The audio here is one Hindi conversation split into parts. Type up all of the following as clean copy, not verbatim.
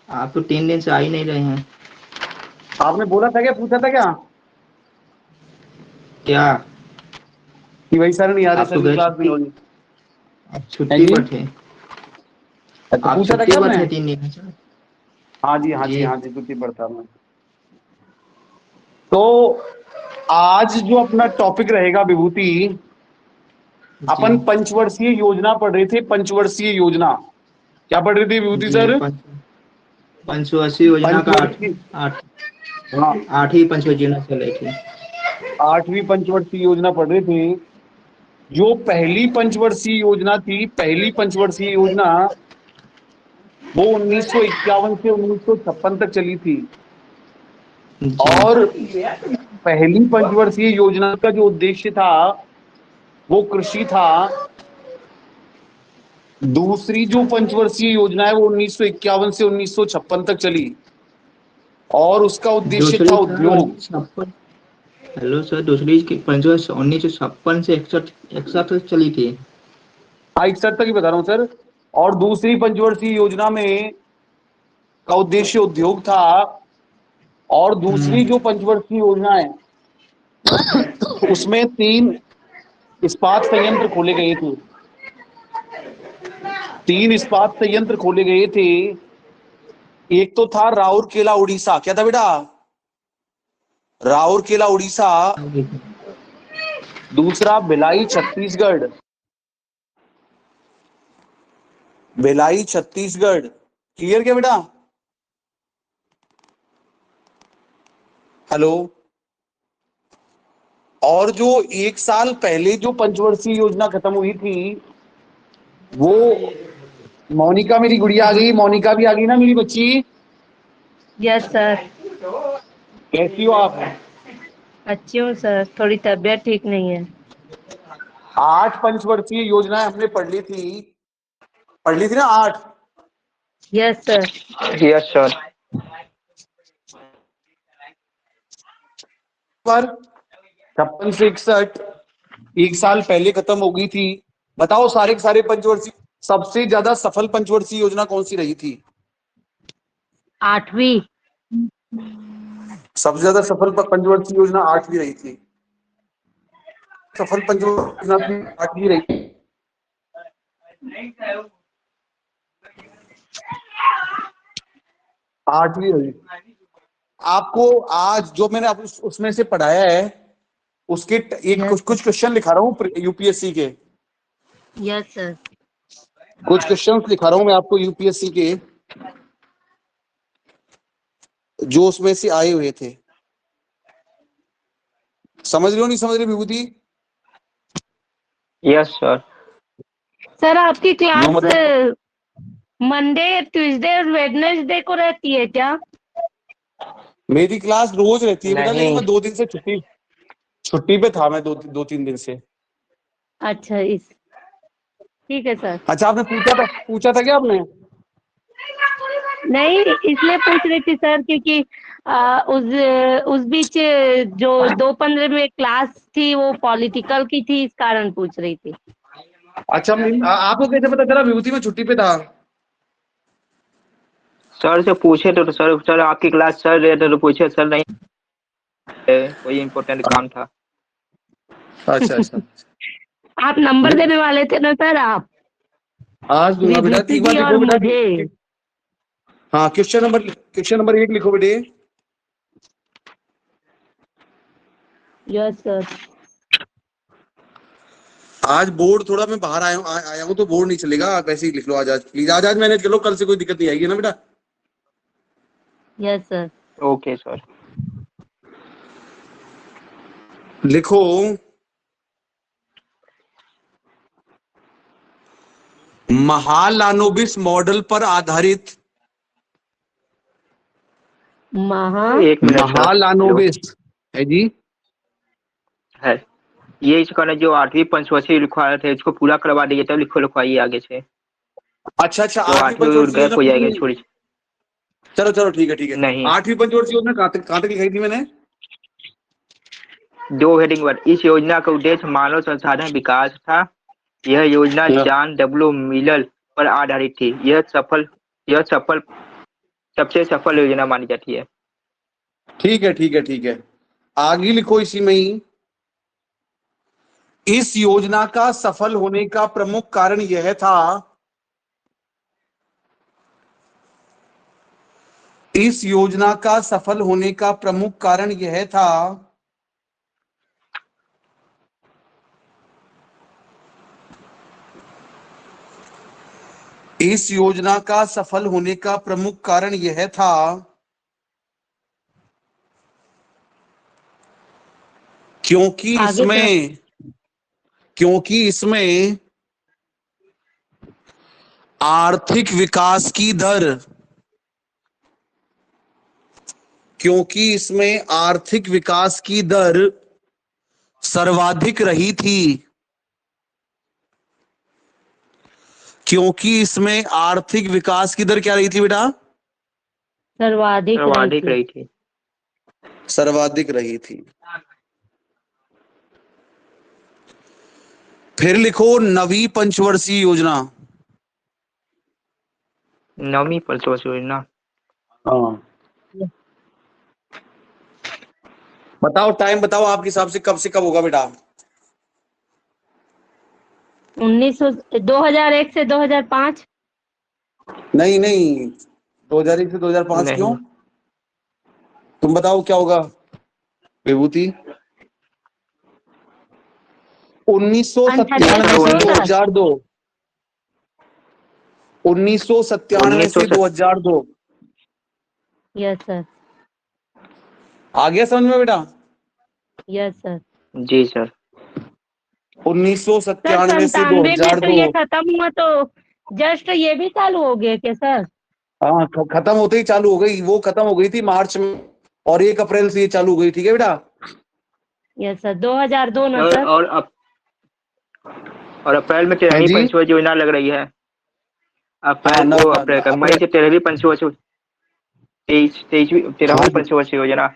आप तो 3 दिन से आ ही नहीं रहे हैं। आपने बोला था क्या, पूछा था क्या क्या? कि भाई सर नहीं आ रहे, आप सर तो की गए क्लास नहीं छुट्टी, हो रही? आप है छुट्टी जी। पर थे। अच्छा, आप पूछा था छुट्टी क्या पर आपने? थे 3 दिन से। हाँ जी, हाँ जी, जी। हाँ जी, छुट्टी पड़ता मैं। तो आज जो अपना टॉपिक रहेगा विभूति, जी। अपन पंचवर्षीय योजना पढ़ रहे थे। पंचवर्षीय योजना क्या पढ़ रहे थे विभूति जी। सर? पंचवर्षीय योजना का पंचवर्षीय, आठ हाँ, आठवीं पंचवर्षीय योजना चल रही थी। 8वीं पंचवर्षीय योजना पढ़ रहे थे। जो पहली पंचवर्षीय योजना थी, पहली पंचवर्षीय योजना वो 1951 से 1956 तक चली थी। जी। और पहली पंचवर्षीय योजना का जो उद्देश्य था वो कृषि था। दूसरी जो पंचवर्षीय योजना है वो 1951 से 1956 तक चली और उसका उद्देश्य था दूसरी सर उद्योग। 1956। हेलो सर, दूसरी की पंचवर्ष 1956 से इकसठ इकसठ तक चली थी। हाँ, 61 तक ही बता रहा हूँ सर। और दूसरी पंचवर्षीय योजना में का उद्देश्य उद्योग था। और दूसरी जो पंचवर्षीय योजना है उसमें 3 इस्पात संयंत्र खोले गए थे। 3 इस्पात संयंत्र खोले गए थे। एक तो था राउरकेला उड़ीसा, क्या था बेटा? राउरकेला उड़ीसा। दूसरा भिलाई छत्तीसगढ़, भिलाई छत्तीसगढ़। क्लियर क्या बेटा? हेलो। और जो 1 साल पहले जो पंचवर्षीय योजना खत्म हुई थी वो, मोनिका मेरी गुड़िया आ गई, मोनिका भी आ गई ना मेरी बच्ची? Yes sir. कैसी हो आप? अच्छी हूँ सर, थोड़ी तबीयत ठीक नहीं है। 8 पंचवर्षीय योजनाएं हमने पढ़ ली थी ना 8। Yes sir. Yes sir. पर 56 से 61 1 साल पहले खत्म हो गई थी। बताओ सारे के सारे पंचवर्षीय, सबसे ज्यादा सफल पंचवर्षीय योजना कौन सी रही थी? 8वीं। सबसे ज्यादा सफल पंचवर्षीय योजना 8वीं रही थी। सफल पंचवर्षीय योजना 8वीं रही। 8वीं रही। आपको आज जो मैंने उसमें से पढ़ाया है उसके एक यस कुछ कुछ क्वेश्चन लिखा रहा हूँ यूपीएससी के। Yes sir. कुछ क्वेश्चन लिखा रहा हूँ मैं आपको यूपीएससी के, जो उसमें से आए हुए थे। समझ रहे हो नहीं समझ रहे विभूति? Yes sir. सर आपकी जो क्लास मतलब मंडे ट्यूसडे और वेडनेसडे को रहती है क्या? मेरी क्लास रोज रहती है बेटा, लेकिन नहीं। मैं 2 दिन से छुट्टी पे था। मैं 2-3 दिन से। अच्छा, इस ठीक है सर। अच्छा, आपने पूछा था क्या आपने? नहीं, इसलिए पूछ रही थी सर क्योंकि उस बीच जो 2:15 में क्लास थी वो पॉलिटिकल की थी, इस कारण पूछ रही थी। अच्छा, आपको कैसे पता चला विभूति में छुट्टी पे था? सर से पूछे तो सर आपकी क्लास चल रही है तो पूछे, सर नहीं कोई इम्पोर्टेंट काम था। अच्छा अच्छा। आप नंबर देने वाले थे ना सर आप, आज दूंगा बेटा, विभूति एक बार जी और लिखो बेटा मुझे। हाँ, क्वेश्चन नंबर 1 लिखो बेटे। Yes sir. आज बोर्ड थोड़ा मैं बाहर आया हूँ तो बोर्ड नहीं चलेगा, आप ऐसे ही लिख लो। आज प्लीज, आज मैनेज कर लो, कल से कोई दिक्कत नहीं आएगी ना बेटा? Yes sir. Okay sir. लिखो, महालानोबिस मॉडल पर आधारित। एक मिनट सर। हेलो। महालानोबिस है जी। है ये इसका ना जो 8वीं पंचवर्षीय लिखवाया था इसको पूरा करवा दीजिए, तब लिखवाइए आगे से, अच्छा अच्छा, तो 8वीं 8वीं पंचवर्षीय योजना गैप हो पूरी जाएगा नहीं? छोड़ी। चलो चलो, ठीक है ठीक है। नहीं, 8वीं पंचवर्षीय योजना कहाँ तक लिखाई थी मैंने? 2 हेडिंग वर्ड। इस योजना का उद्देश्य मानव संसाधन विकास था। यह योजना जॉन डब्ल्यू मिलर पर आधारित थी। यह सफल सबसे सफल योजना मानी जाती है। ठीक है ठीक है ठीक है, आगे लिखो इसी में ही। इस योजना का सफल होने का प्रमुख कारण यह था, इस योजना का सफल होने का प्रमुख कारण यह था इस योजना का सफल होने का प्रमुख कारण यह था क्योंकि आगे सर। इसमें आर्थिक विकास की दर क्योंकि इसमें आर्थिक विकास की दर सर्वाधिक रही थी। क्योंकि इसमें आर्थिक विकास की दर क्या रही थी बेटा? सर्वाधिक रही सर्वाधिक थी। रही थी। सर्वाधिक रही थी। फिर लिखो नवी पंचवर्षीय योजना। नौवीं पंचवर्षीय योजना। हाँ, बताओ टाइम बताओ, आपके हिसाब से कब होगा बेटा? 2001 से 2005। नहीं नहीं, 2001 से 2005 क्यों? नहीं, तुम बताओ क्या होगा विभूति? 1997 से 98 सर। 2002। 1997 से 2002। Yes sir. आ गया समझ में बेटा? Yes sir. जी सर। सर 1997 से 97 में तो 2002। ये खत्म हुआ, तो जस्ट ये भी चालू हो गया क्या सर? हाँ, खत्म होते ही चालू हो गई, वो खत्म हो गई थी मार्च में और 1 अप्रैल से ये चालू हो गई। ठीक है बेटा? यस सर, 2002 ना और सर? और अप्रैल में हाँ 13वीं जी। पंचवर्षीय योजना लग रही है। हाँ, अप्रैल को अप्रैल का मई से 13वीं पंचवर्षीय 13वीं पंचवर्षीय योजना।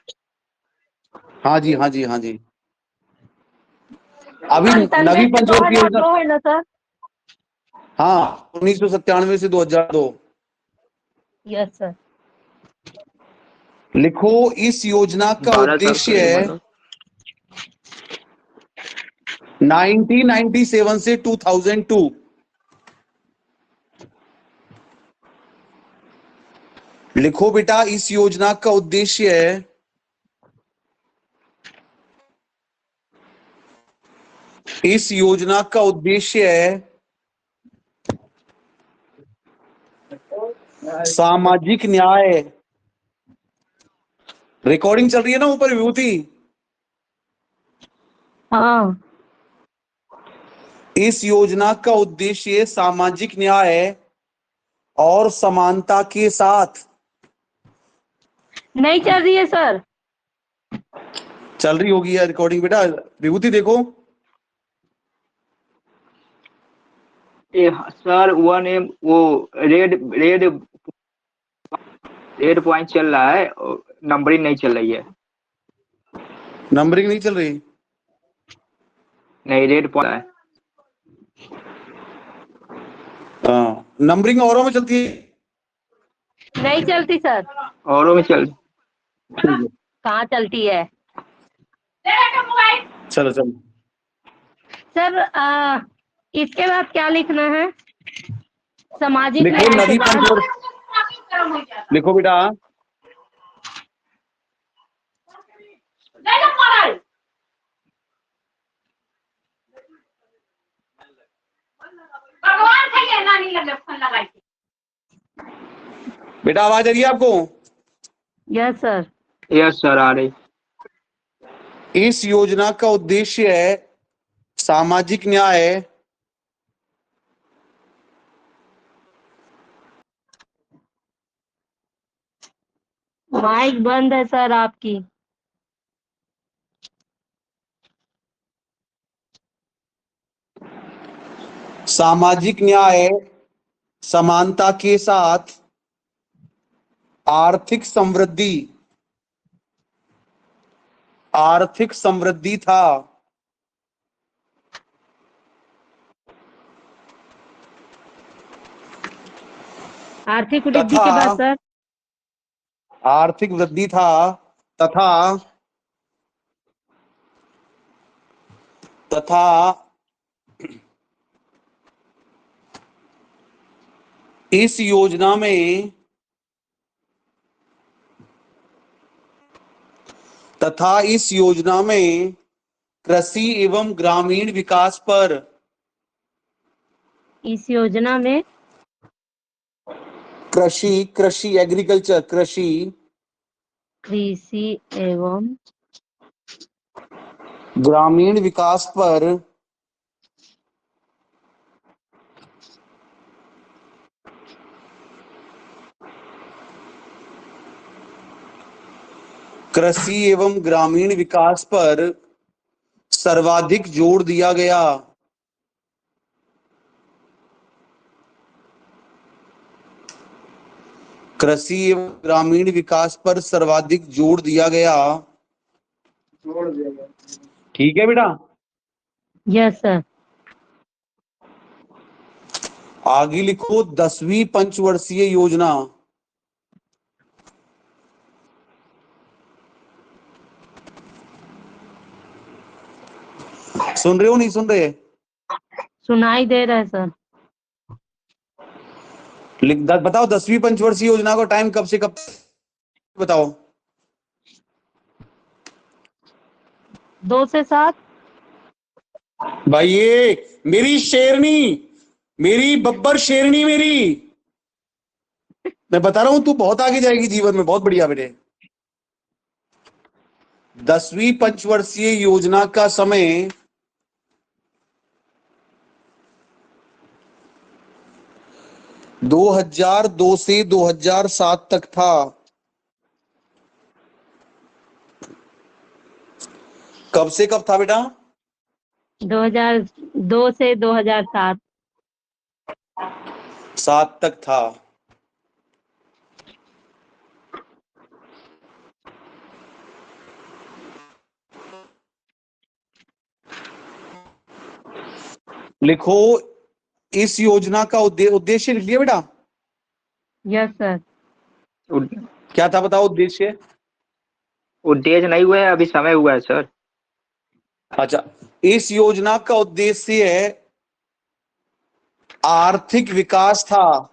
हाँ जी हाँ जी हाँ जी। अभी 97 नवी से पंचवर्षीय योजना। 2002 है ना सर? हाँ, 1997 से 2002। Yes sir. लिखो इस योजना का 12 साल उद्देश्य पहले है मतलब। 1997 से 2002। लिखो बेटा इस योजना का उद्देश्य है इस योजना का उद्देश्य है सामाजिक न्याय। रिकॉर्डिंग चल रही है ना ऊपर विभूति? हाँ। इस योजना का उद्देश्य सामाजिक न्याय और समानता के साथ। नहीं चल रही है सर? चल रही होगी यार रिकॉर्डिंग बेटा। विभूति देखो। सर वो रेड रेड रेड पॉइंट चल रहा है, नंबरिंग नहीं चल रही है। नंबरिंग नहीं चल रही? नहीं, रेड पॉइंट है। हाँ, नंबरिंग औरों में चलती है? नहीं चलती सर। औरों में चल। कहाँ चलती है चलो चलो। सर? इसके बाद क्या लिखना है? सामाजिक लिखो न्याय के नवी बाद? पंचवर्ष। लिखो बेटा बेटा आवाज आ रही है आपको? Yes sir. यस सर, आ रही। इस योजना का उद्देश्य है सामाजिक न्याय माइक बंद है सर आपकी। सामाजिक न्याय समानता के साथ आर्थिक समृद्धि था। आर्थिक वृद्धि के बाद सर? आर्थिक वृद्धि था तथा तथा इस योजना में कृषि एवं ग्रामीण विकास पर इस योजना में कृषि एग्रीकल्चर कृषि कृषि एवं ग्रामीण विकास पर सर्वाधिक जोर दिया गया। कृषि एवं ग्रामीण विकास पर सर्वाधिक जोर दिया गया। ठीक है बेटा। Yes sir. आगे लिखो 10वीं पंचवर्षीय योजना। सुन रहे हो नहीं सुन रहे? सुनाई दे रहा है सर। बताओ 10वीं पंचवर्षीय योजना का टाइम कब से कब बताओ। 2 से 7। भाई ये मेरी शेरनी, मेरी बब्बर शेरनी मेरी, मैं बता रहा हूं तू बहुत आगे जाएगी जीवन में, बहुत बढ़िया बेटे। 10वीं पंचवर्षीय योजना का समय 2002 से 2007 तक था। कब से कब था बेटा? 2002 से 2007। 7 तक था। लिखो इस योजना का उद्देश्य लिख लिया बेटा? Yes sir. क्या था बताओ उद्देश्य? उद्देश्य नहीं हुआ है, अभी समय हुआ है सर। अच्छा, इस योजना का उद्देश्य आर्थिक विकास था।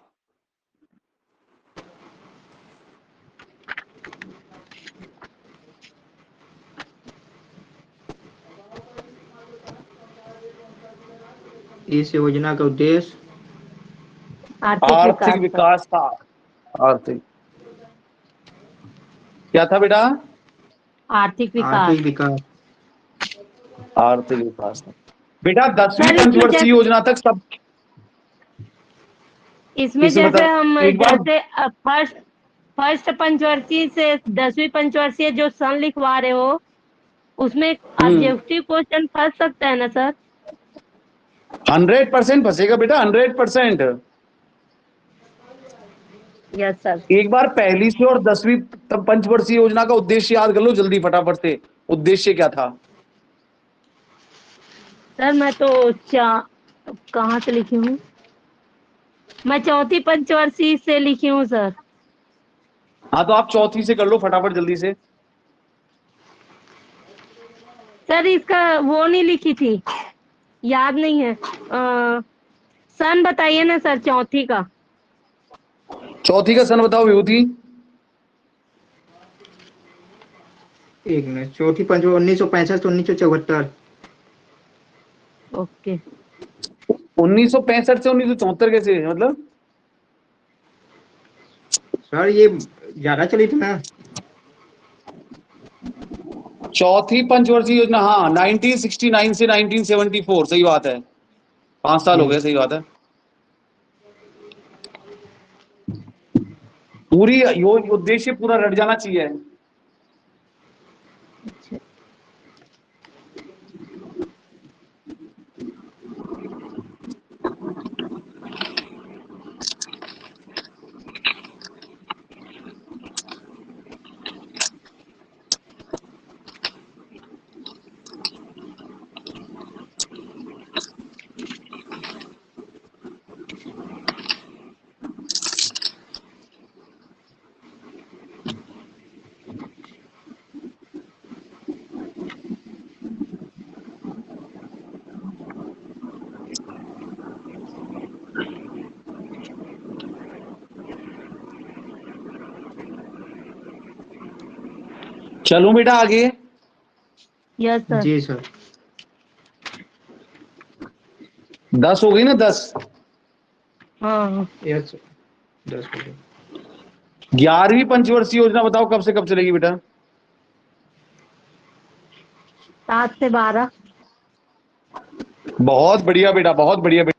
इस योजना का उद्देश्य आर्थिक विकास सर। विकास था। आर्थिक क्या था बेटा? आर्थिक विकास। आर्थिक विकास। आर्थिक विकास था बेटा। 10वीं सर पंचवर्षीय योजना तक सब इसमें इसमें जैसे मतलब हम एक बार जैसे फर्स्ट पंचवर्षीय से 10वीं पंचवर्षीय जो सन लिखवा रहे हो, उसमें ऑब्जेक्टिव क्वेश्चन फंस सकता है ना सर? 100% फंसेगा बेटा, 100%। Yes sir. एक बार पहली से और 10वीं पंचवर्षीय योजना का उद्देश्य याद कर लो जल्दी फटाफट से। उद्देश्य क्या था? सर मैं तो कहाँ से लिखी हूँ? मैं चौथी पंचवर्षीय से लिखी हूँ सर। हाँ तो आप चौथी से कर लो फटाफट जल्दी से। सर इसका वो नहीं लिखी थी, याद नहीं है। सन बताइए ना सर चौथी का। चौथी का सन बताओ विभूति। एक मिनट। चौथी पंच 1965 से 1974। ओके। 1965 से 1974 कैसे मतलब? सर ये ज्यादा चली थी ना। चौथी पंचवर्षीय योजना, हाँ 1969 से 1974, सही बात है। 5 साल हो जी। गए, सही बात है। पूरी उद्देश्य पूरा रट जाना चाहिए। अच्छा। चलो बेटा आगे। Yes sir. जी सर। 10 हो गई ना, 10। हाँ यस सर, 10 हो गए। 11वीं पंचवर्षीय योजना बताओ कब से कब चलेगी बेटा? 7 से 12। बहुत बढ़िया बेटा, बहुत बढ़िया बेटा।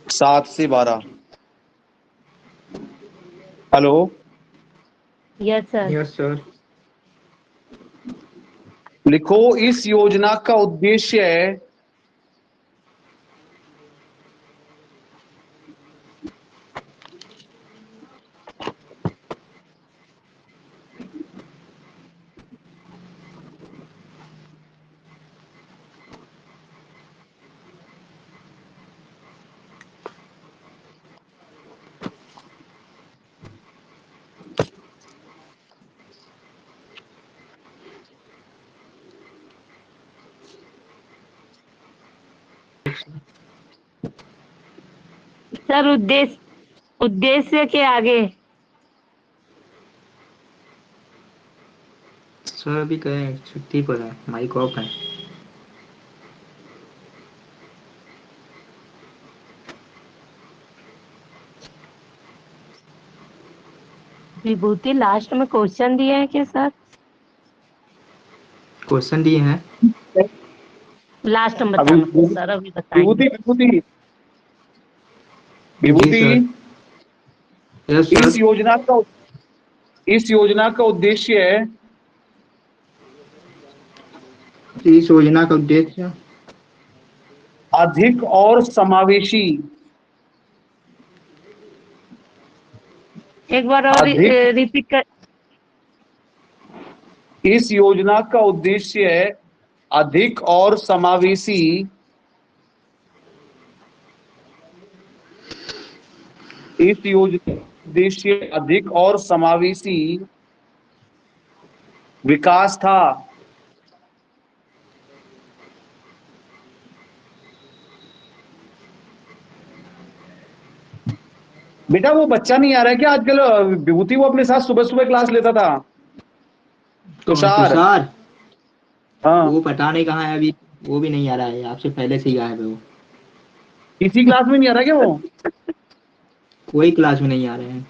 सात से 12। Hello. Yes sir. Yes sir. लिखो, इस योजना का उद्देश्य है सर उद्देश्य के आगे। सर अभी कहे छुट्टी पर है, माइक ऑफ है। विभूति लास्ट में क्वेश्चन दिए हैं क्या सर? क्वेश्चन दिए हैं। लास्ट में अभी बताना सर, अभी बताएंगे। विभूति विभूति जी विभूति सर। यस इस सर। योजना का उद्देश्य है इस योजना का उद्देश्य अधिक और समावेशी एक बार और अधिक रिपीट कर। इस योजना का उद्देश्य है अधिक और समावेशी इस योजना का उद्देश्य अधिक और समावेशी विकास था। बेटा वो बच्चा नहीं आ रहा है क्या आजकल? विभूति वो अपने साथ सुबह सुबह क्लास लेता था, कौन तुषार। तुषार? हाँ, वो पता नहीं कहाँ है अभी। वो भी नहीं आ रहा है, आपसे पहले से ही गायब है वो। इसी क्लास में नहीं आ रहा क्या वो? कोई क्लास में नहीं आ रहे हैं।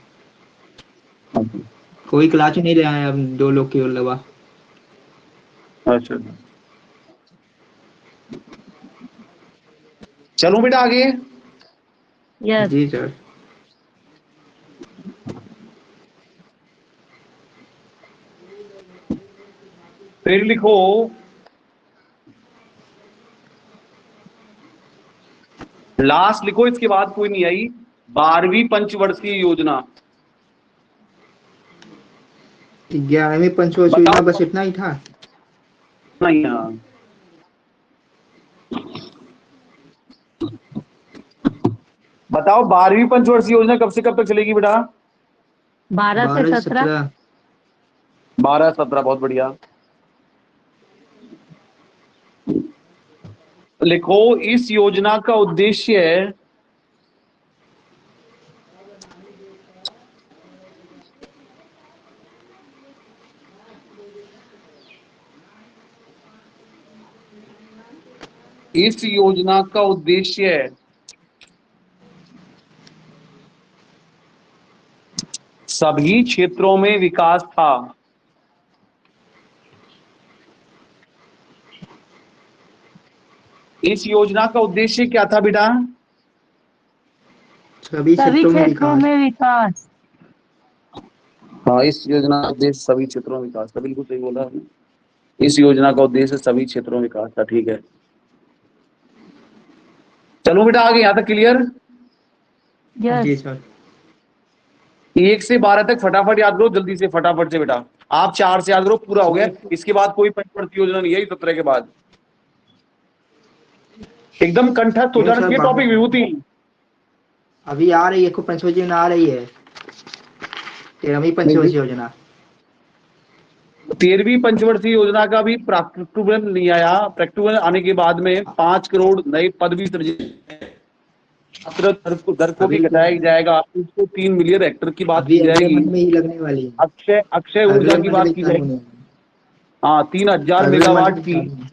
कोई क्लास ही नहीं रहा है अब, 2 लोग के अलावा। अच्छा, चलो बेटा आगे। यस। जी सर। फिर लिखो, लास्ट लिखो, इसके बाद कोई नहीं आई। 12वीं पंचवर्षीय योजना। 11वीं पंचवर्षीय योजना बताओ। बस इतना ही था। नहीं, हाँ, बताओ 12वीं पंचवर्षीय योजना कब से कब तक चलेगी बेटा? 12 से 12 से 17। 17। 12-17, बहुत बढ़िया। लिखो, इस योजना का उद्देश्य है इस योजना का उद्देश्य है सभी क्षेत्रों में विकास था। इस योजना का उद्देश्य क्या था बेटा? सभी सभी क्षेत्रों में क्षेत्रों विकास। में विकास। हाँ, इस योजना का उद्देश्य सभी क्षेत्रों में विकास था, बिल्कुल सही बोला आपने। इस योजना का उद्देश्य सभी क्षेत्रों में विकास था, ठीक है। चलो बेटा आगे, यहां तक क्लियर? जी यस। सर। 1 से 12 तक फटाफट याद करो, जल्दी से, फटाफट से बेटा। आप 4 से याद करो, पूरा हो गया। इसके बाद कोई पंचवर्षीय योजना नहीं है, 17 के बाद। एकदम कंठस्थ हो क्यों जाना सर? चाहिए टॉपिक विभूति। अभी आ रही है, को पंचवर्षीय योजना आ रही है। 13वीं पंचवर्षीय योजना। 13वीं पंचवर्षीय योजना का भी प्रैक्टिकल नहीं आया। प्रैक्टिकल आने के बाद में 5 करोड़ नए पद भी सृजित, छात्र दर को भी अभी घटाया जाएगा, 3 मिलियन हेक्टेयर की बात अभी की अगले जाएगी। मंथ में ही लगने वाली है। अक्षय अक्षय ऊर्जा अगले की मंथ बात में की चालू जाएगी। होने वाली है। हाँ, 3000 अगले मंथ मेगावाट में की चालू है।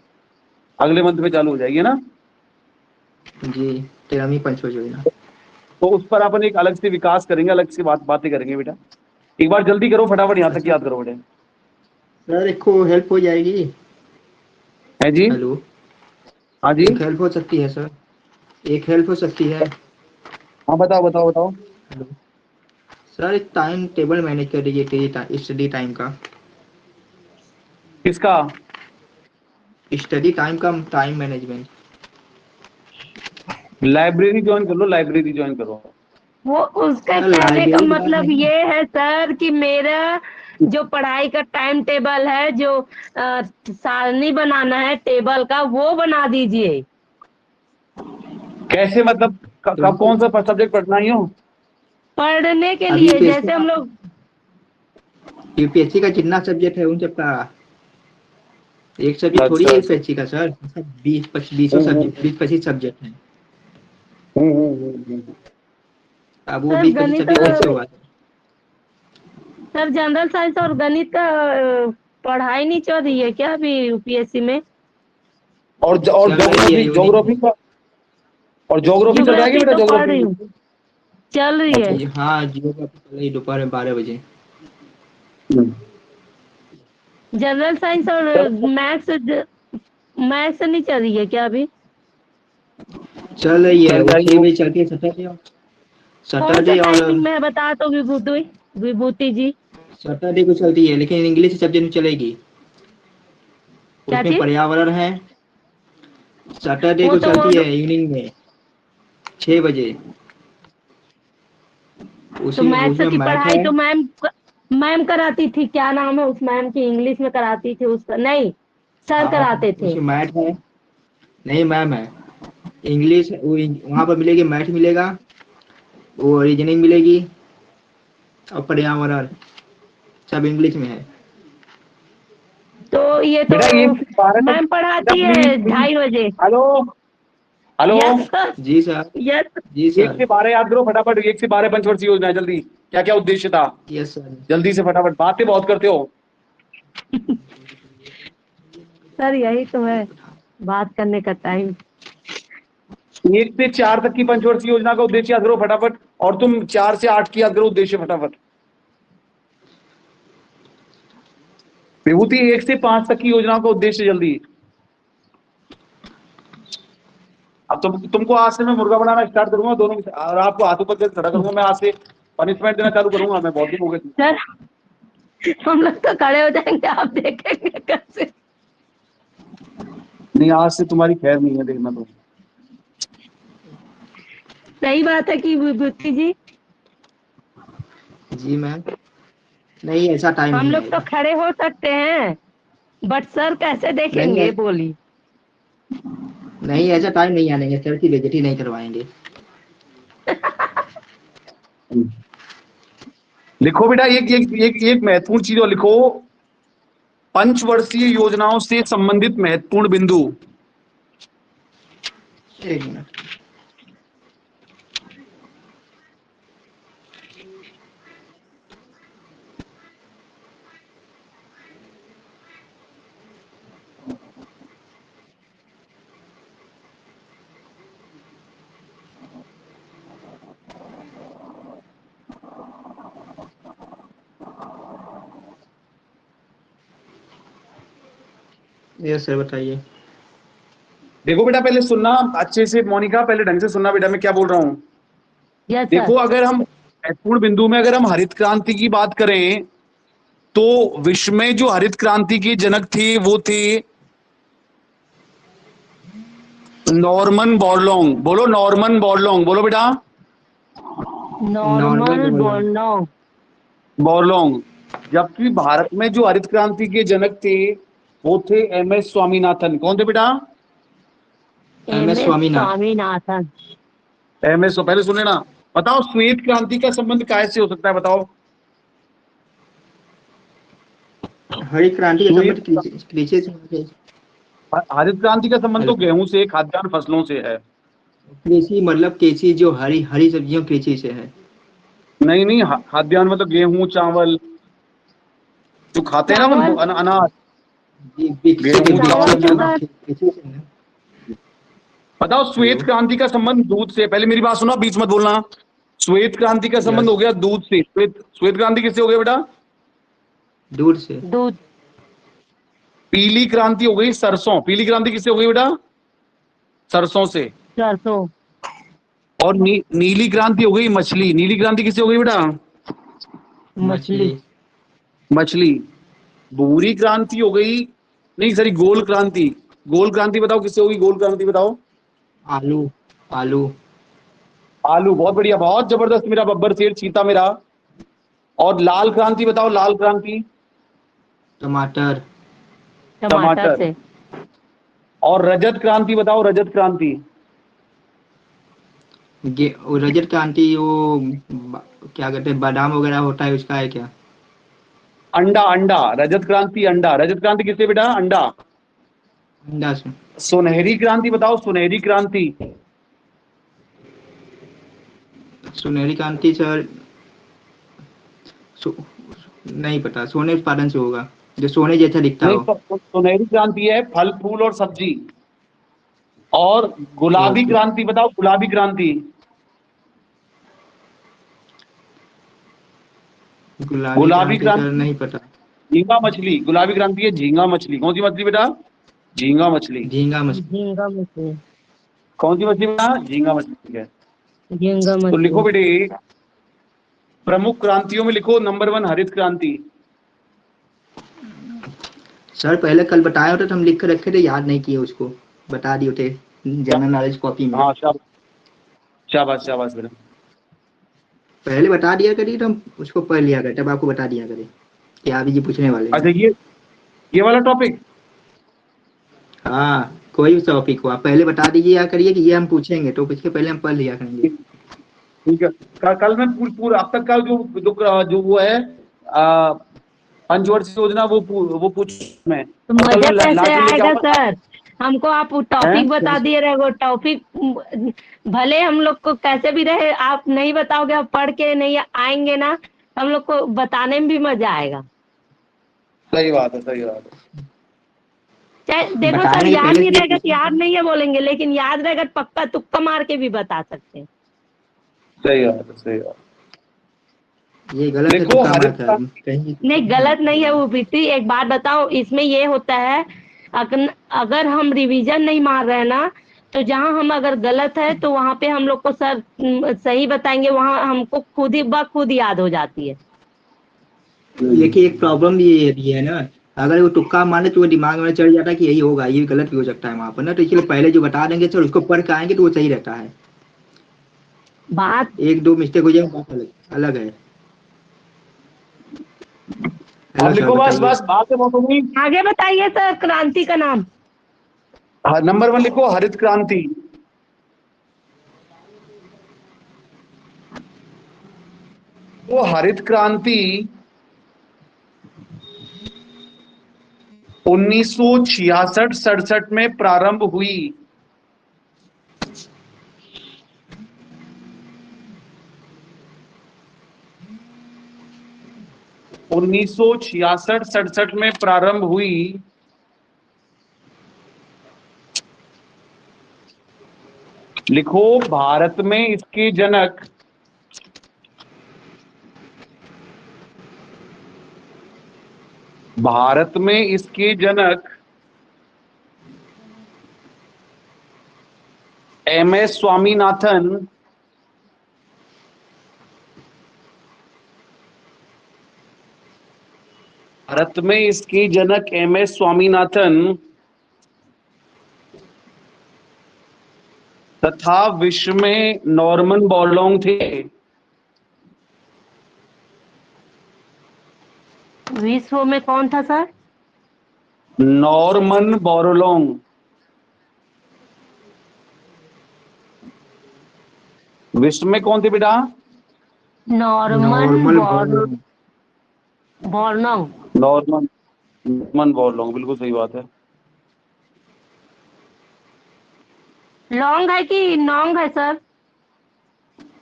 अगले मंथ में चालू हो जाएगी ना। जी, 13वीं पंचवर्षीय योजना। तो उस पर अपन एक अलग से विकास करेंगे, अलग से बातें करेंगे बेटा। एक बार जल्दी करो, फटाफट यहाँ तक अच्छा याद करो बेटा। सर, एक को हेल्प हो जाएगी। है जी। हेलो, हाँ जी। एक हेल्प हो सकती है सर, एक हेल्प हो सकती है। हाँ, बताओ बताओ बताओ। हेलो सर, एक टाइम टेबल मैनेज कर दीजिए स्टडी टाइम का। किसका? स्टडी टाइम का टाइम मैनेजमेंट। लाइब्रेरी ज्वाइन कर लो, लाइब्रेरी ज्वाइन करो। वो उसका सर कहने का लाइब्रेरी के बाद मतलब नहीं। ये है सर कि मेरा जो पढ़ाई का टाइम टेबल है, जो सारणी बनाना है टेबल का, वो बना दीजिए। कैसे मतलब? तो कब कौन सा सब्जेक्ट पढ़ना ही हो? पढ़ने के अभी लिए जैसे हम लोग यूपीएससी का जितना सब्जेक्ट है उन सबका एक सब्जेक्ट थोड़ी अच्छा है अच्छा। यूपीएससी का सर। 20-25 हम्म सब्जेक्ट, 20-25 सब्जेक्ट हैं। हम्म हम्म हम्म, हम्म। अब वो सर 20-25 गणित सब्जेक्ट कैसे होगा सर? सर जनरल साइंस और गणित का पढ़ाई नहीं चल रही है क्या अभी यूपीएससी में? और चल रही है ज्योग्राफी यूनिट ज्योग्राफी में। का, और ज्योग्राफी चल रहा है क्या ज्योग्राफी बेटा? तो पढ़ रही ज्योग्राफी। हूँ, चल रही है। हाँ, जियो का चल रही दोपहर में 12 बजे। जनरल साइंस और मैथ्स मैथ्स नहीं चल रही है क्या अभी? चल रही है, चल वो जाएगी 6 वो। बजे चलती है सैटरडे और कौन सा सैटरडे और टाइमिंग में बता तो विभूति जी। सैटरडे को चलती है, लेकिन इंग्लिश सब्जेक्ट में चलेगी। क्या उसमें चीज? पर्यावरण है। सैटरडे वो को तो वो चलती है इवनिंग में 6 बजे। तो उसी मैथ्स उसमें की मैथ पढ़ाई है। तो मैम कराती थी, क्या नाम है उस मैम की? इंग्लिश में कराती थी उसका नहीं, सर हाँ, कराते थे। उसमें मैथ है। नहीं, मैम है। इंग्लिश वहाँ पर मिलेगी, मैथ मिलेगा, वो रीजनिंग मिलेगी और पर्यावरण सब इंग्लिश में है। तो ये तो बेटा 1 से 12 तक। मैम बेटा पढ़ाती प्लीज है प्लीज। 2:30 बजे। Hello hello. यस सर, जी सर। यस। जी एक सर। से बारह याद करो फटाफट। 1 से 12 पंचवर्षीय योजना है, जल्दी। क्या क्या उद्देश्य था? Yes sir. जल्दी से फटाफट, बातें बहुत करते हो। सर यही तो है बात करने का टाइम। 1 से 4 तक की पंचवर्षीय योजना का उद्देश्य याद करो फटाफट। और तुम 4 से 8 की याद करो उद्देश्य फटाफट। विभूति 1 से 5 तक की योजनाओं का उद्देश्य जल्दी। अब तुमको आज से मैं मुर्गा बनाना स्टार्ट करूंगा दोनों, और आपको हाथों पर खड़ा करूंगा। मैं आज से पनिशमेंट देना चालू करूंगा। मैं बहुत दिन हो गए। सर हम लोग तो खड़े हो जाएंगे, आप देखेंगे कैसे। नहीं, आज से तुम्हारी खैर नहीं है, देखना तो। सही बात है कि विभूति जी, जी मैम। नहीं, ऐसा टाइम हम नहीं लोग तो आएगा। खड़े हो सकते हैं, बट सर कैसे नहीं देखेंगे बोली। नहीं, ऐसा टाइम नहीं आने सर की बेइज्जती नहीं करवाएंगे। लिखो बेटा, एक महत्वपूर्ण चीज और लिखो। पंचवर्षीय योजनाओं से संबंधित महत्वपूर्ण बिंदु। एक मिनट। यस सर, बताइए। देखो बेटा, पहले सुनना अच्छे से मोनिका, पहले ढंग से सुनना बेटा, मैं क्या बोल रहा हूं। Yes sir. देखो, अगर हम महत्वपूर्ण बिंदु में अगर हम हरित क्रांति की बात करें, तो विश्व में जो हरित क्रांति के जनक थे वो थे नॉर्मन बोरलॉन्ग। बोलो नॉर्मन बोरलॉन्ग, बोलो बेटा। नॉर्मल नॉर्मल बोल रहा हूँ। बोलो। बोरलॉन्ग। जबकि भारत में जो हरित क्रांति के जनक थे वो थे MS स्वामीनाथन। कौन थे बेटा? MS MS Swaminathan. Swaminathan. MS, पहले सुन लेना। बताओ, श्वेत क्रांति का संबंध काय से हो सकता है? बताओ। हरित क्रांति का श्वेत संबंध कृषि से है। हरित क्रांति का संबंध तो हेलो, गेहूं से, खाद्यान्न फसलों से है। कृषि मतलब कृषि जो हरी हरी सब्जियों कृषि से है। नहीं नहीं, खाद्यान्न मतलब गेहूं चावल जो खाते हैं ना अपन, चावल अनाज। विकसित गेहूं चावल चावल विकसित तो चना। सर कृषि से है। बताओ, श्वेत हेलो, क्रांति का संबंध दूध से, पहले मेरी बात सुनो, बीच मत बोलना। श्वेत क्रांति का संबंध यस, हो गया दूध से। श्वेत श्वेत क्रांति किससे हो गया बेटा? दूध से। दूध पीली क्रांति हो गई सरसों। पीली क्रांति किससे हो गई बेटा? सरसों से। सरसों और नीली क्रांति हो गई मछली। नीली क्रांति किससे हो गई बेटा? मछली मछली। मछली। भूरी क्रांति हो गई, नहीं सॉरी, गोल क्रांति। गोल क्रांति बताओ किससे होगी? गोल क्रांति बताओ। आलू। आलू। आलू। बहुत बढ़िया, बहुत जबरदस्त मेरा बब्बर शेर, चीता मेरा। और लाल क्रांति बताओ, लाल क्रांति। टमाटर। टमाटर टमाटर। से और रजत क्रांति बताओ, रजत क्रांति। वो रजत क्रांति वो क्या कहते हैं, बादाम वगैरह होता है उसका है क्या? अंडा। अंडा। रजत क्रांति अंडा। रजत क्रांति किससे बेटा? अंडा। अंडा से। सुनहरी क्रांति बताओ, सुनहरी क्रांति। सुनहरी क्रांति सर सु, नहीं पता, सोने उत्पादन से होगा, जो सोने जैसा दिखता नहीं, हो। सुनहरी क्रांति है फल फूल और सब्जी। और गुलाबी ओके। क्रांति बताओ, गुलाबी क्रांति। गुलाबी गुलाबी क्रांति सर क्रांति नहीं पता। झींगा मछली। गुलाबी क्रांति है झींगा मछली। कौन सी मछली बेटा? झींगा मछली। झींगा मछली। झींगा मछली कौन सी मछली बेटा? झींगा मछली है। झींगा तो लिखो मछली बेटे, प्रमुख क्रांतियों में लिखो नंबर 1 हरित क्रांति। सर पहले कल बताए होते तो हम लिख कर रखे थे, याद नहीं किए उसको, बता दिए थे जनरल नॉलेज कॉपी में। हाँ, शाबाश शाबाश शाबाश बेटा। पहले बता दिया करिए तो हम उसको पढ़ लिया करते, तब आपको बता दिया करें कि आप जी पूछने वाले हैं। अच्छा, ये वाला टॉपिक। हाँ, कोई भी टॉपिक हो आप पहले बता दीजिए या करिए कि ये हम पूछेंगे, तो इसके पहले हम पढ़ लिया करेंगे। ठीक है। कल मैं पूरा अब तक का जो वो है पंचवर्षीय योजना वो पूछ मैं। तो और कल मजा मैं ला कैसे के लेके आएगा आऊंगा। सर? हमको आप टॉपिक बता दिए रहे, वो टॉपिक भले हम लोग को कैसे भी रहे, आप नहीं बताओगे, आप पढ़ के नहीं आएंगे ना, हम लोग को बताने में भी मजा आएगा। सही बात है, सही बात है। चाहे देखो सर, बताने के याद पहले नहीं से ये रहेगा तो याद पूछना। नहीं है बोलेंगे, लेकिन याद रहेगा तो पक्का तुक्का मार के भी बता सकते हैं। सही बात है, सही बात। ये गलत है, देखो तुक्का हरित मारता है क्रांति। कहीं। नहीं, गलत नहीं है वो बीती। एक बात बताओ, इसमें ये होता है, अगर हम रिवीजन नहीं मार रहे हैं ना, तो जहां हम अगर गलत है तो वहां पे हम लोग को सर सही बताएंगे, वहां हमको खुद ही खुद याद हो जाती है। देखिए एक प्रॉब्लम ये भी है ना, अगर वो तुक्का मारे तो वो दिमाग में चढ़ जाता है कि यही होगा, ये गलत भी हो सकता है वहां पर ना, तो इसलिए पहले जो बता देंगे सर उसको पढ़ के आएंगे तो वो सही रहता है। बात एक दो मिस्टेक हो जाए बात अलग अलग है। अब हेलो सर लिखो, बस बताइए। बस बात है बहुत होगी। आगे बताइए सर, क्रांति का नाम। नंबर 1 लिखो हरित क्रांति। वो हरित क्रांति 1966-67 में प्रारंभ हुई। उन्नीस सौ छियासठ 67 में प्रारंभ हुई। लिखो, भारत में इसके जनक एम.एस. स्वामीनाथन तथा विश्व में नॉर्मन बोरलॉग थे। विश्व में कौन था सर? Norman Borlaug. विश्व में कौन थे बेटा? Norman normal born. बोर्नोग। नॉर्मन मन बहुत लॉन्ग, बिल्कुल सही बात है। लॉन्ग है कि नॉन्ग है sir?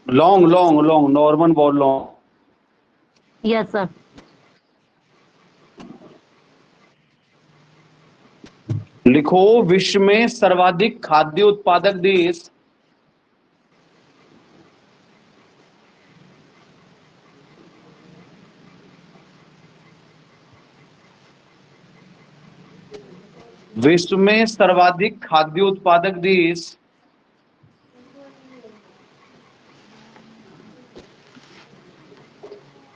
Long long long, Norman बहुत लॉन्ग। Yes sir. लिखो विश्व में सर्वाधिक खाद्य उत्पादक देश। विश्व में सर्वाधिक खाद्य उत्पादक देश।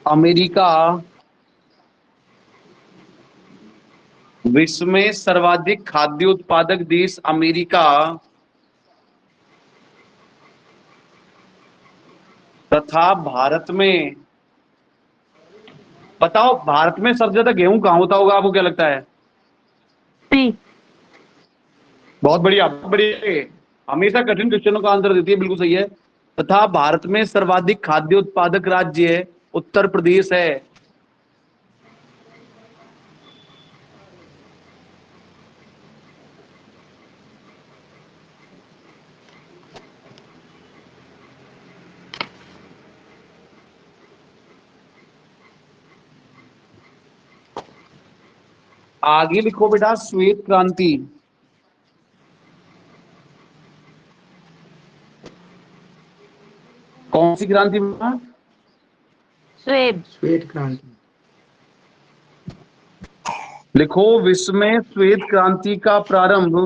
अमेरिका। विश्व में सर्वाधिक खाद्य उत्पादक देश अमेरिका तथा भारत में, बताओ भारत में सबसे ज्यादा गेहूं कहां होता होगा, आपको क्या लगता है? पी। बहुत बढ़िया, बहुत बढ़िया। हमेशा कठिन क्वेश्चनों का आंसर देती है, बिल्कुल सही है। तथा भारत में सर्वाधिक खाद्य उत्पादक राज्य है उत्तर प्रदेश है। आगे लिखो बेटा श्वेत क्रांति। कौन सी क्रांति बेटा? स्वेब। श्वेत क्रांति। लिखो विश्व में श्वेत क्रांति का प्रारंभ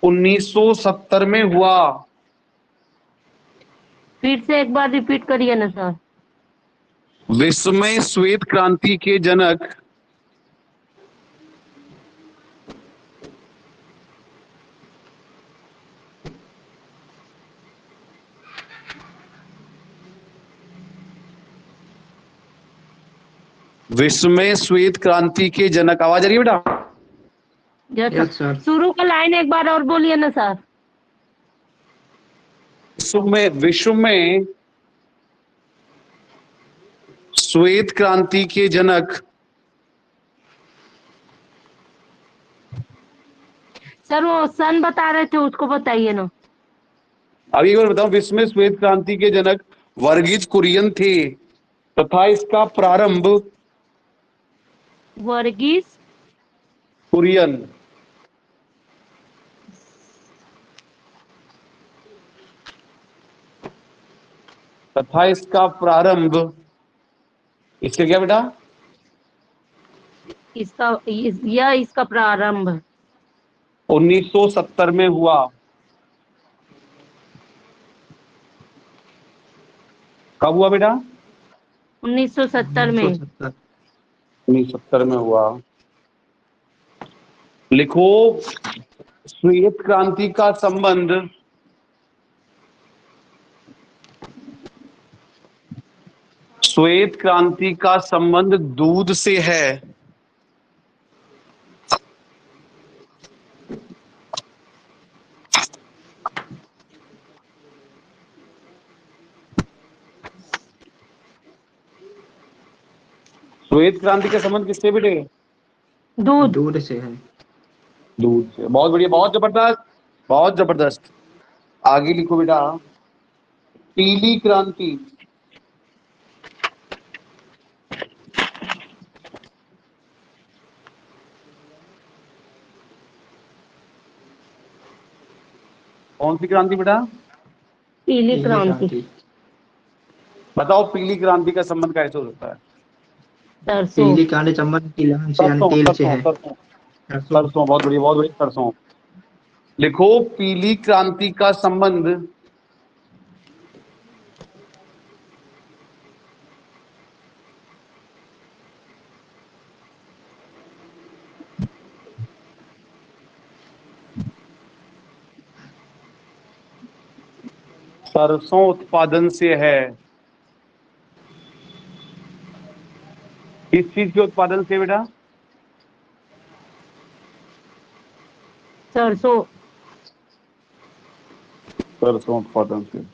1970 में हुआ। फिर से एक बार रिपीट करिए ना सर। विश्व में श्वेत क्रांति के जनक विश्व में श्वेत क्रांति के जनक, आवाज आ रही है बेटा? Yes yes sir. सर। शुरू का लाइन एक बार और बोलिए ना सर। विश्व में श्वेत क्रांति के जनक। सर वो सन बता रहे थे, उसको बताइए ना। अभी एक बार बताओ, विश्व में श्वेत क्रांति के जनक वर्गीज कुरियन थे तथा इसका प्रारंभ वर्गीज कुरियन तथा इसका प्रारंभ, इससे क्या बेटा? इसका प्रारंभ 1970 में हुआ। कब हुआ बेटा? 1970 में। 1970। 1970 में हुआ। लिखो श्वेत क्रांति का संबंध श्वेत क्रांति का संबंध दूध से है। श्वेत क्रांति का संबंध किससे बेटे? दूध। दूध से है। दूध से। बहुत बढ़िया, बहुत जबरदस्त, बहुत जबरदस्त। आगे लिखो बेटा पीली क्रांति। कौन सी क्रांति बेटा? पीली पीली क्रांति। क्रांति। बताओ पीली क्रांति का संबंध कैसे हो सकता है? सरसों। पीली क्रांति संबंध तिलहन से यानी सरसों तेल से सरसों है। सरसों सरसों। सरसों, बहुत बढ़िया, बहुत बढ़िया, सरसों। लिखो पीली क्रांति का संबंध सरसों उत्पादन से है। किस चीज के उत्पादन से बेटा? सरसों। सरसों उत्पादन से।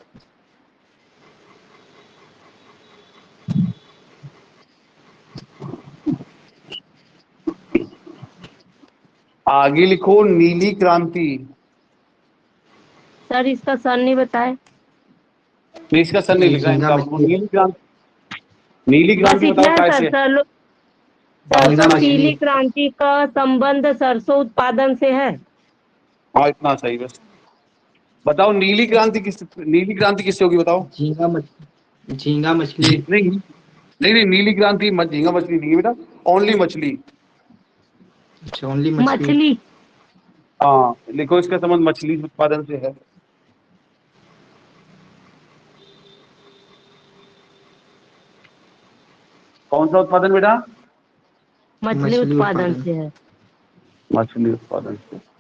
आगे लिखो नीली क्रांति। सर इसका सर नहीं बताए। नहीं, इसका सर नहीं ये लिखा है झींगा इनका। मछली है। नीली बस क्रांति बताओ इतना है कैसे। सर लोग। हाँ, सर झींगा लोग मछली। पीली क्रांति का संबंध सरसों उत्पादन से है। हाँ इतना सही बस। बताओ नीली क्रांति किससे होगी बताओ। झींगा मछली। नहीं नहीं नहीं, नीली क्रांति झींगा मछली नहीं है बेटा, ओनली मछली। अच्छा, ओनली मछली। मछली। हाँ लिखो, इसका संबंध मछली उत्पादन से है। कौन सा उत्पादन बेटा। मछली मछली उत्पादन उत्पादन। से है। मछली उत्पादन से।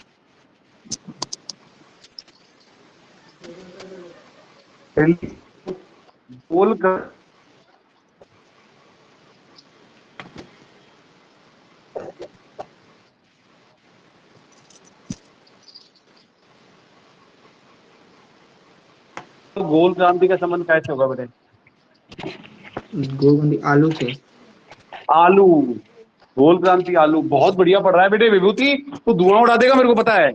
गोल कर तो गोल क्रांति का संबंध कैसे होगा बेटे। गोल आलू से। आलू। गोल क्रांति आलू, बहुत बढ़िया पढ़ रहा है बेटे विभूति, तो धुआं उड़ा देगा मेरे को पता है।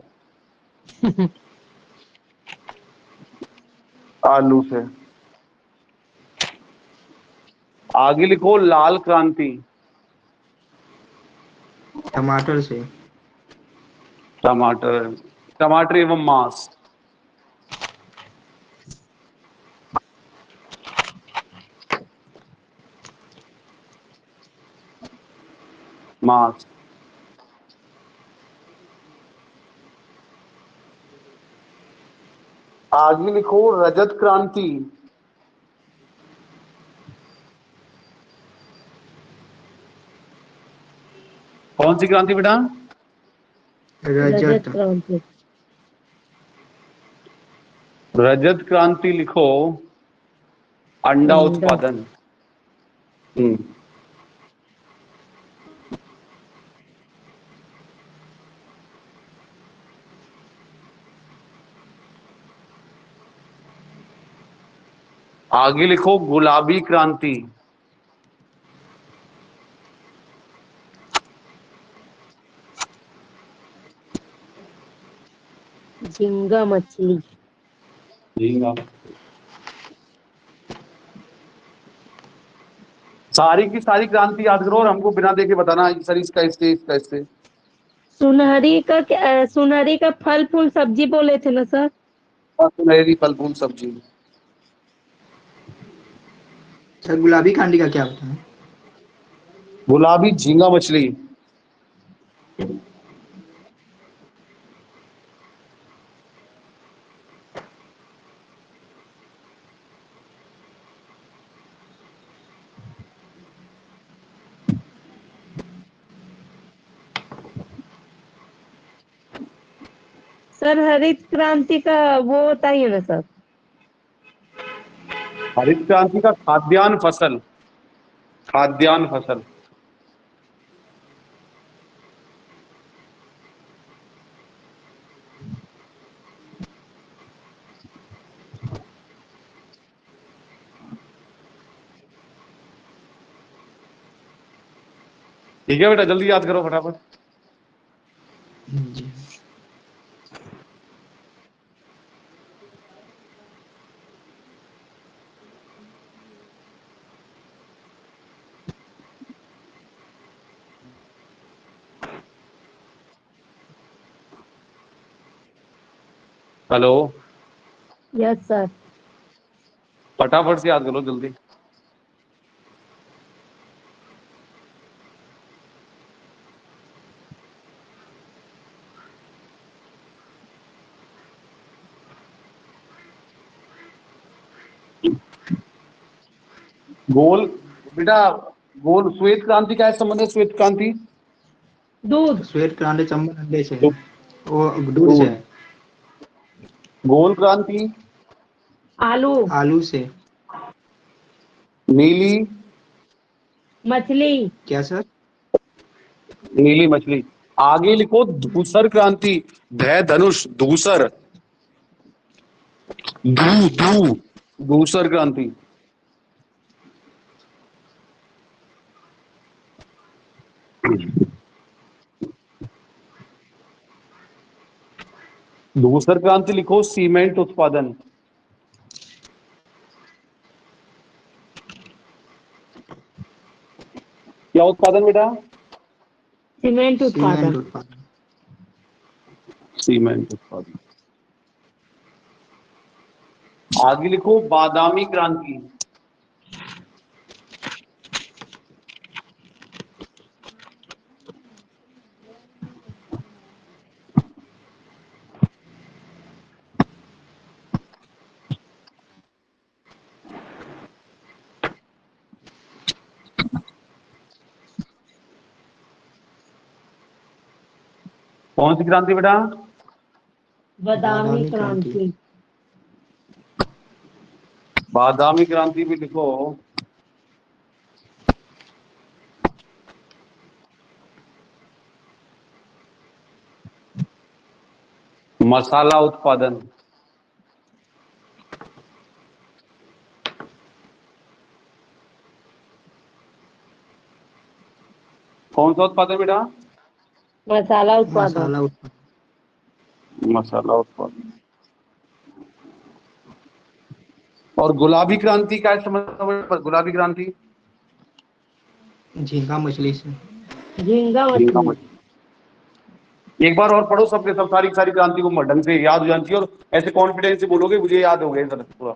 आलू से। आगे लिखो लाल क्रांति। टमाटर से। टमाटर। टमाटर एवं मांस। मांस। आगे लिखो रजत क्रांति। कौन सी क्रांति बेटा। रजत रजत। क्रांति। रजत क्रांति लिखो अंडा अंडा। उत्पादन। आगे लिखो गुलाबी क्रांति। झींगा मछली। झींगा। सारी की सारी क्रांति याद करो और हमको बिना देखे बताना सर इसका इससे इसका इससे। सुनहरी का फल फूल सब्जी बोले थे ना सर। और सुनहरी फल फूल सब्जी। सर गुलाबी कांडी का क्या होता है? गुलाबी झींगा मछली। सर हरित क्रांति का वो बताइए ना सर। हरित क्रांति का खाद्यान्न फसल। खाद्यान्न फसल। ठीक है बेटा, जल्दी याद करो फटाफट। जी। हेलो। Yes sir. फटाफट से याद करो जल्दी। गोल बेटा, गोल श्वेत क्रांति का है संबंध है, श्वेत क्रांति। दूध। श्वेत क्रांति चंबल अंडे से। दू- वो दूध से दूध। है। गोल क्रांति आलू। आलू से। नीली। मछली। क्या सर? नीली मछली। आगे लिखो धूसर क्रांति। भय धनुष धूसर। धू धू धूसर क्रांति। धूसर क्रांति लिखो, सीमेंट उत्पादन। क्या उत्पादन बेटा? सीमेंट सीमेंट उत्पादन। उत्पादन। सीमेंट उत्पादन। आगे लिखो, बादामी क्रांति। कौन सी क्रांति बेटा? बादामी बादामी क्रांति। क्रांति। बादामी क्रांति भी लिखो, मसाला उत्पादन। कौन सा उत्पादन बेटा? मसाला उत्पादन। मसाला उत्पादन। मसाला उत्पादन। और गुलाबी क्रांति का समझ? गुलाबी क्रांति झींगा मछली से। झींगा झींगा मछली। मछली। एक बार और पढ़ो, सबके सब सारी सारी क्रांति को ढंग से याद हो जानी चाहिए, और ऐसे कॉन्फिडेंस से बोलोगे मुझे याद हो गया पूरा।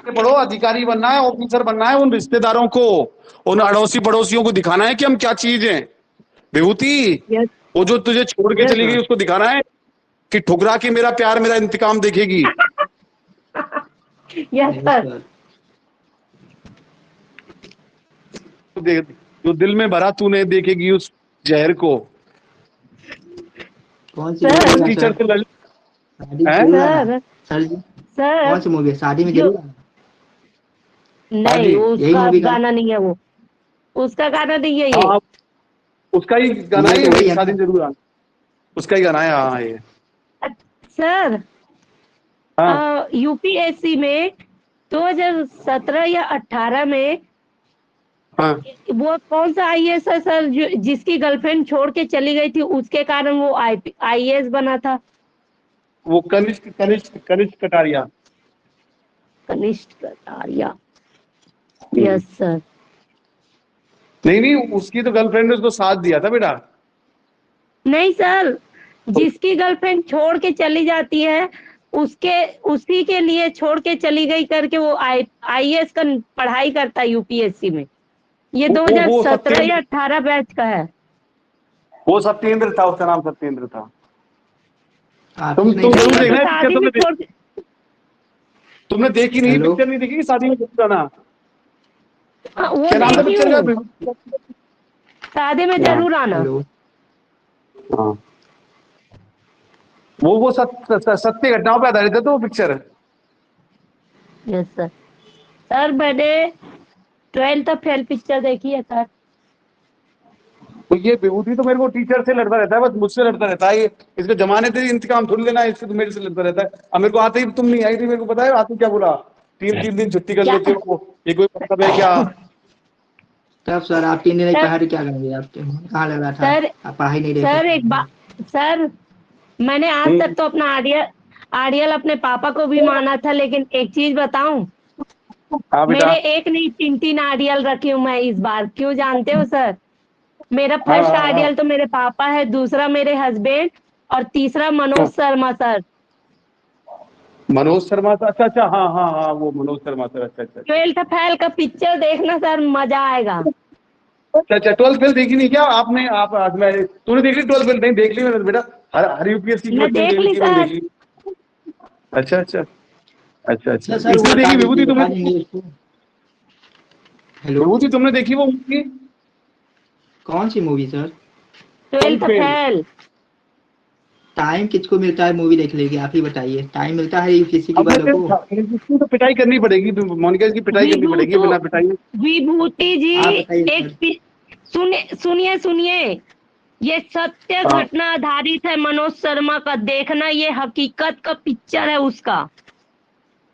पढ़ो, अधिकारी बनना है, ऑफिसर बनना है, उन रिश्तेदारों को, उन अड़ोसी पड़ोसियों को दिखाना है कि हम क्या चीज हैं। विभूति, यस वो जो तुझे छोड़ के यस चली गई उसको दिखाना है कि ठुकरा के मेरा प्यार मेरा इंतकाम देखेगी। Yes sir. जो दिल में भरा तूने देखेगी उस जहर को। कौन सी सर। मूवी टीचर से लड़ शादी में हैं? जरूर आना। सर सर सर कौन सी मूवी है? शादी में जो जरूर आना। नहीं, शादी, यही उसका मूवी का गाना नहीं है वो। उसका गाना नहीं है ये। हाँ उसका ही गाना ये है, तो वही है शादी ना। जरूर आना, उसका ही गाना है। हाँ ये सर हाँ यूपीएससी में 2017 या 18 में हाँ वो कौन सा आईएएस है सर जिसकी गर्लफ्रेंड छोड़ के चली गई थी, उसके कारण वो आईएएस बना था? वो कनिष्क कनिष्क कनिष्क कटारिया। कनिष्ठ कटारिया। Yes sir. नहीं नहीं, उसकी तो गर्लफ्रेंड ने उसको साथ दिया था बेटा। नहीं सर, जिसकी गर्लफ्रेंड छोड़ के चली जाती है उसी के लिए छोड़ के चली गई करके वो आईएएस का पढ़ाई करता है यूपीएससी में। ये वो 2017 या सत्येंद्र, 18 बैच का है। वो सत्येंद्र था, उसका नाम सत्येंद्र था। आपने नहीं तुम जरूर नहीं, वो देखा? तो देखना है पिक्चर। शादी में छोड़ के। तुमने देखी नहीं? हेलो। पिक्चर नहीं देखी? शादी में जरूर आना। वो क्या नाम था देखी पिक्चर हूँ, का? शादी में हाँ जरूर आना। हेलो। हाँ, वो सत्य घटनाओं पे आधारित है तो वो पिक्चर। Yes sir. सर मैंने 12th फेल पिक्चर देखी है सर। तो ये विभूति तो मेरे को टीचर से लड़ता रहता है, बस मुझसे लड़ता रहता है। ये इसके जमाने से इंतकाम थोड़ी लेना है, इससे तो मेरे से लड़ता रहता है। अब मेरे को आते ही तुम नहीं आई थी, मेरे को पता है आते क्या बोला। 3 दिन छुट्टी कर क्या लेते हो, ये कोई मतलब है क्या? तब सर आप 3 दिन नहीं सर? पढ़ा तो क्या करेंगे? आप कहाँ लग रहा था? सर आप पढ़ाई नहीं रहे सर थे। एक बात सर मैंने आज तक तो अपना आर्डियल अपने पापा को भी माना था, लेकिन एक चीज बताऊं, हाँ बेटा। मेरे एक नहीं 3 आर्डियल रखी हूं मैं इस बार। क्यों जानते हो सर? मेरा हाँ फर्स्ट हाँ हाँ। आर्डियल तो मेरे पापा है, दूसरा मेरे हस्बैंड, और तीसरा मनोज शर्मा सर। मनोज शर्मा सर, अच्छा अच्छा, हाँ हाँ हाँ, वो मनोज शर्मा सर, अच्छा अच्छा अच्छा। 12th फेल का पिक्चर देखना सर, मजा आएगा। अच्छा अच्छा, 12 फेल देखी नहीं क्या आपने? आप आज मैं, तूने देख ली 12 फेल? नहीं देख ली मैंने बेटा, हर यूपीएससी की मैं बच्चे ने देख देख ली ली, मैंने देख सर। ली। अच्छा अच्छा अच्छा अच्छा, अच्छा सर, वो इसने बता देखी दीजिए, विभूति तुमने? बता देंगे उसको। हेलो, विभूति तुमने देखी वो मूवी? कौन सी movie sir? 12 12th fail. Fail. Time किसको मिलता है मूवी देखने के? आप ही बताइए, टाइम मिलता है यूपीएससी की अब वालों को? इसकी तो पिटाई करनी पड़ेगी, मोनिका की पिटाई करनी पड़ेगी, विभूतु बिना पिटाई। विभूति जी, आप बताइए एक सर। सुनिए सुनिए सुनिए, ये सत्य हाँ घटना आधारित है मनोज शर्मा का, देखना, ये हकीकत का पिक्चर है उसका,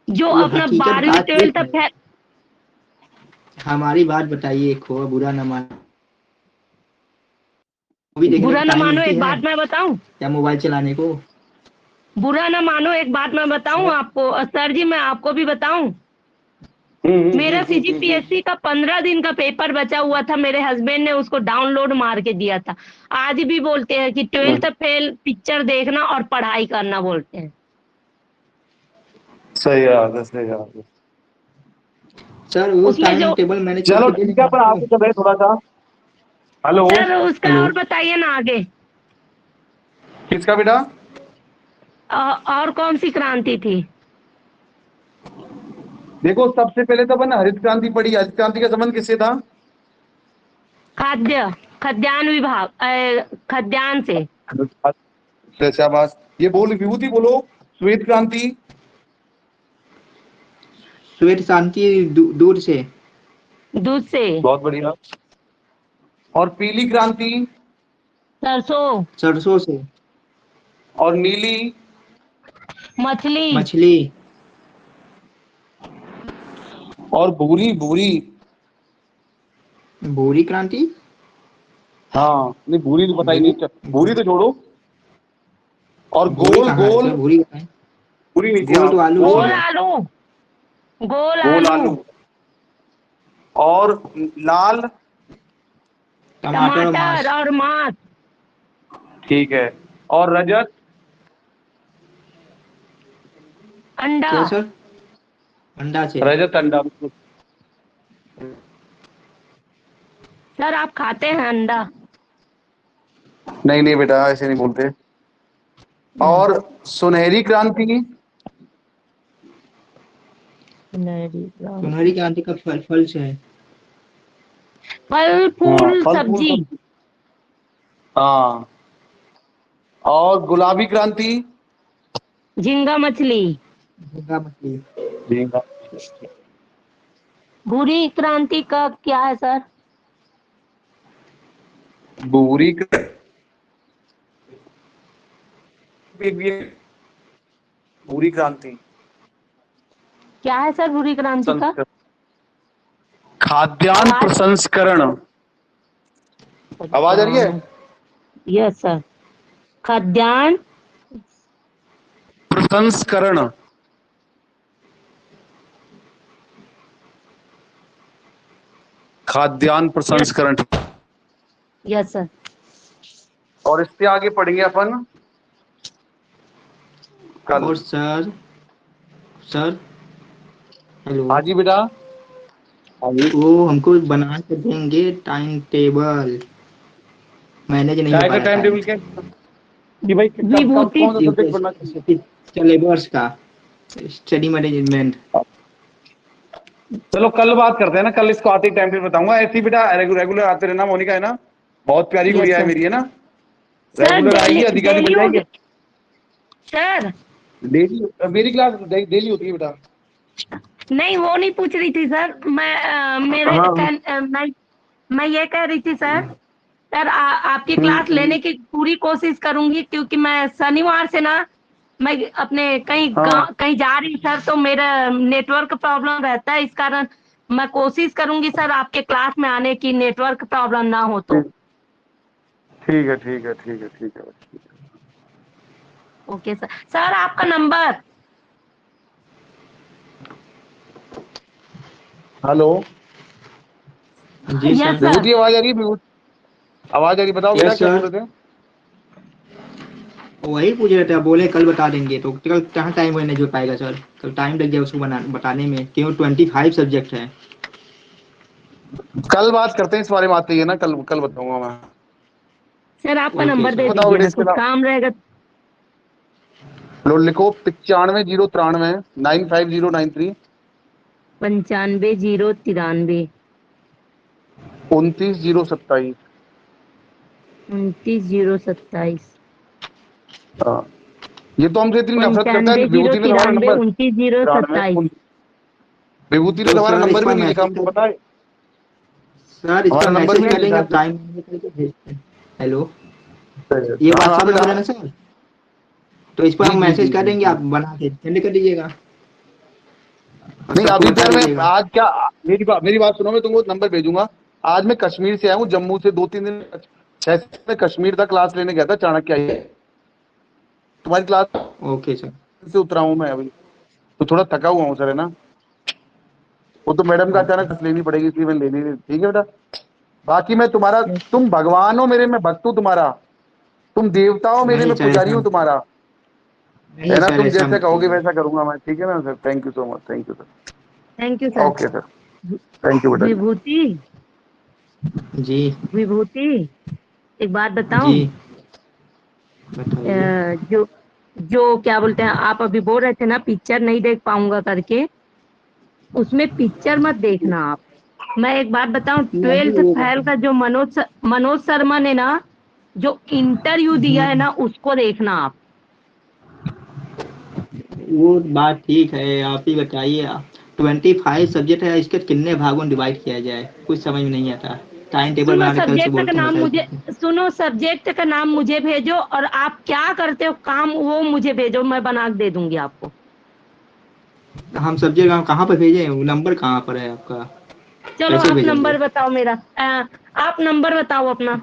जो वो अपना हकीकत 12वीं बात एक 12th है, फेल। हमारी बात बताइए, खो बुरा न मान। मूवी देखने बुरा को ना टाइम मानो, मिलती एक है बात मैं बताऊं, या मोबाइल चलाने को? बुरा ना मानो, एक बात मैं बताऊं सर, आपको, सर जी मैं आपको भी बताऊं, मेरा सीजीपीएससी का 15 दिन का पेपर बचा हुआ था, मेरे हस्बैंड ने उसको डाउनलोड मार के दिया था। आज भी बोलते हैं कि 12th फेल पिक्चर देखना और पढ़ाई करना बोलते हैं। सही बात है, सही बात है। सर वो उसमें टाइम जो, टेबल मैंने चलो करके दे ठीक है, देंगे अपन आपको। आगे चल रहे थोड़ा सा। हेलो। सर उसका हेलो, और बताइए ना आगे। किसका बेटा? और कौन सी क्रांति थी? देखो, सबसे पहले तो अपन हरित क्रांति पढ़ी। हरित क्रांति का संबंध किससे था? खाद्यान्न विभाग, खाद्यान्न से। शाबाश, ये बोल विभूति बोलो। श्वेत क्रांति? श्वेत शांति दूर से। दूध से। बहुत बढ़िया। और पीली क्रांति? सरसों। सरसों से। और नीली? मछली। मछली। और भूरी? भूरी? भूरी क्रांति। हाँ नहीं, भूरी तो पता ही भू, नहीं, भूरी तो छोड़ो। और भूरी गोल? कहाँ है गोल? सर? भूरी कहाँ है? भूरी नहीं थी, गोल हाँ तो आलू से गोल गोल। है। आलू। गोल गोल आलू। आलू। और लाल? टमाटर और टमाटर मांस। और मांस। ठीक है। और रजत? अंडा। क्या सर? अंडा से। रजत अंडा। सर आप खाते हैं अंडा? नहीं नहीं बेटा, ऐसे नहीं बोलते। और सुनहरी क्रांति? सुनहरी क्रांति का फल फल से है। फल हाँ, फूल फल फूल सब्जी। सब। हाँ। और गुलाबी क्रांति? झींगा मछली। झींगा मछली। झींगा। भूरी क्रांति का क्या है सर? भूरी भूरी क्रांति क्या है सर भूरी क्रांति का? खाद्यान्न आवाज। प्रसंस्करण। आवाज आ रही है? Yes sir. खाद्यान्न। प्रसंस्करण। खाद्यान्न यस। प्रसंस्करण। Yes sir. और इससे आगे पढ़ेंगे अपन कल। और सर, सर हेलो, हाँ जी बेटा। हाँ जी। वो हमको बना के देंगे टाइम टेबल, मैनेज नहीं हो चाय पा का रहा टाइम टाइम। टेबल क्या कि भाई कब कब विभूति। कौन सा सब्जेक्ट पढ़ना चाहिए? सिलेबस का, स्टडी मैनेजमेंट। चलो कल बात करते हैं ना, कल इसको आते ही टाइम टेबल बताऊंगा। ऐसे ही बेटा रेगुलर आते रहना। मोनिका है ना, बहुत प्यारी यस गुड़िया है सर। मेरी, है ना। सर रेगुलर आएगी, डेली अधिकारी डेली बन होगी जाएगी। सर? डेली मेरी क्लास डेली होती है बेटा। नहीं वो नहीं पूछ रही थी सर, मैं हाँ। मैं ये कह रही थी सर, सर आपकी क्लास लेने की पूरी कोशिश करूंगी, क्योंकि मैं शनिवार से ना, मैं अपने हाँ कहीं जा रही हूँ सर, तो मेरा नेटवर्क प्रॉब्लम रहता है, इस कारण मैं कोशिश करूंगी सर आपके क्लास में आने की, नेटवर्क प्रॉब्लम ना हो तो। ठीक है, ठीक है, ठीक है, ठीक है, ठीक है। Okay sir. सर आपका नंबर। हेलो जी यस सर। सर। विभूति, आवाज आ रही है? विभूति आवाज आ रही, बताओ बेटा यस क्या बोल सर। रहे थे? वही पूछ रहे थे, आप बोले कल बता देंगे, तो कल कहाँ टाइम नहीं जुड़ पाएगा सर, कल टाइम लग गया उसको बताने में, क्यों 25 सब्जेक्ट है। कल बात करते हैं इस बारे में, आते ही है ना, कल कल बताऊंगा मैं। सर आपका ओके नंबर सर। दे बताओ दीजिए बेटा ना, इसके कुछ नाम। काम रहेगा। लो लिखो 95 093 95093 95 093 29 027। 29 027। हाँ, ये तो हमसे इतनी नफरत करता है, 95 विभूति ने तो हमारा 093 नंबर 29 027। 93। विभूति ने तो तो हमारा सर इस नंबर भी पर नहीं लिखा, मैसेज हमको कर, पता है। सर इस पर हमारा नंबर मैसेज भी नहीं कर देंगे, लिखा आप है। टाइम करके भेजते हैं। हेलो, ये हाँ हाँ व्हाट्सएप बेटा। नंबर है ना सर, तो इस पर जी हम जी मैसेज जी कर जी देंगे, जी। आप बना के सेंड कर दीजिएगा और नहीं सबको अभी तो बता यार मैं दीजिएगा। आज क्या, मेरी बात सुनो, मैं तुमको नंबर भेजूंगा। आज मैं कश्मीर से आया हूँ, जम्मू से 2-3 दिन, 6 मैं कश्मीर तक क्लास लेने गया था, चाणक्य आई है। तुम्हारी क्लास ओके सर। से उतरा हूँ मैं अभी, तो थोड़ा थका हुआ हूँ सर, है ना। वो तो मैडम का ओके। अचानक लेनी पड़ेगी, इसलिए मैं ले नहीं रही। ठीक है बेटा, बाकी मैं तुम्हारा, तुम भगवान हो मेरे, मैं भक्त हूँ तुम्हारा, तुम देवता हो मेरे, नहीं मैं सर पुजारी ऐसा, हूँ तुम्हारा, है नहीं ना। सर तुम ऐसा जैसे मत कहोगे कीजिए। वैसा करूंगा मैं, ठीक है ना sir. Thank you so much, thank you sir. Thank you sir. Okay sir, thank you बेटा जी। विभूति, जी। विभूति एक बात जी बताऊं। बताइए। जो जो क्या बोलते हैं, आप अभी बोल रहे थे ना पिक्चर नहीं देख पाऊंगा करके, उसमें पिक्चर मत देखना आप। मैं एक बात बताऊं, नहीं 12th फेल का जो मनोज शर्मा ने ना जो इंटरव्यू दिया है ना, उसको देखना आप। वो बात ठीक है, आप ही बताइए। 25 सब्जेक्ट है, इसके कितने भागों में डिवाइड किया जाए, कुछ समझ में नहीं आता। टाइम टेबल सुनो बना के कल से सब्जेक्ट का बोलते हैं, नाम बताइए मुझे कैसे। सुनो सब्जेक्ट का नाम मुझे भेजो, और आप क्या करते हो काम वो मुझे भेजो, मैं बना के दे दूंगी आपको। हम सब्जेक्ट कहाँ पर भेजें, वो नंबर कहाँ पर है आपका, चलो कैसे आप भेजेंगे। नंबर बताओ मेरा। आप नंबर बताओ अपना।